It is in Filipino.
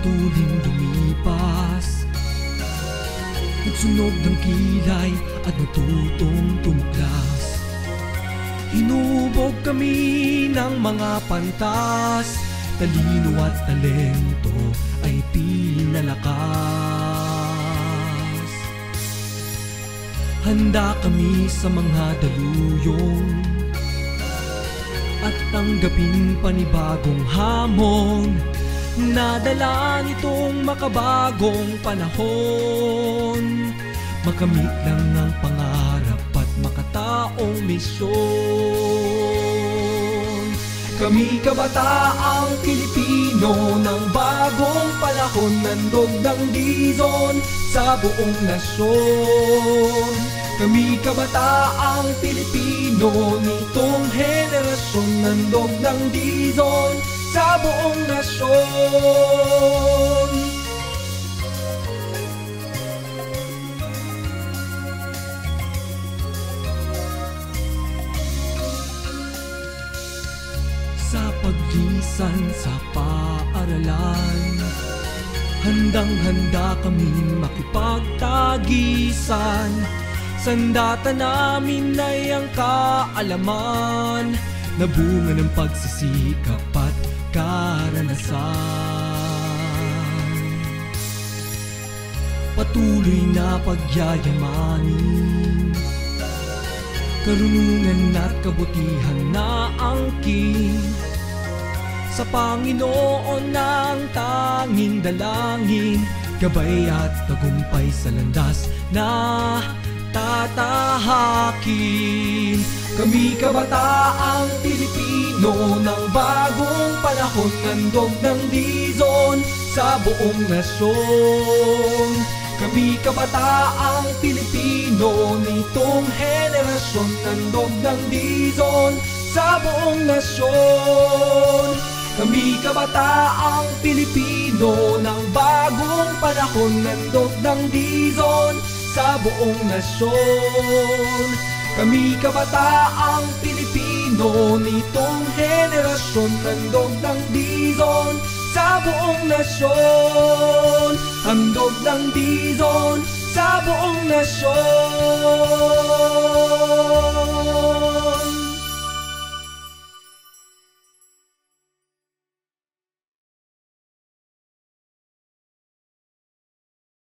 patuloy lumipas, nagsunog ng kilay at natutong tumuklas. Hinubog kami ng mga pantas, talino at talento ay pinalakas. Handa kami sa mga daluyong at tanggaping panibagong hamon, nadala nitong makabagong panahon. Makamit lang ang pangarap at makataong misyon. Kami kabataang Pilipino ng bagong panahon, nandog ng Dizon sa buong nasyon. Kami kabataang Pilipino nitong henerasyon, nandog ng Dizon sa buong nasyon. Sa paglisan sa paaralan, handang-handa kami makipagtagisan. Sandata namin ay ang kaalaman na bunga ng pagsisikap at karanasan. Patuloy na pagyayamanin, karunungan at kabutihan na angkin. Sa Panginoon ng tanging dalangin, gabay at tagumpay sa landas na tatahakin. Kami kabataang Pilipino ng bagong panahon, nandog ng Dizon sa buong nasyon. Kami kabataang Pilipino nitong henerasyon, nandog ng Dizon sa buong nasyon. Kami kabataang Pilipino ng bagong panahon, nandog ng Dizon sa buong nasyon. Kami kabataang Pilipino nitong henerasyon, nandog ng Dizon sa buong nasyon. Handog ng Dizon sa buong nasyon.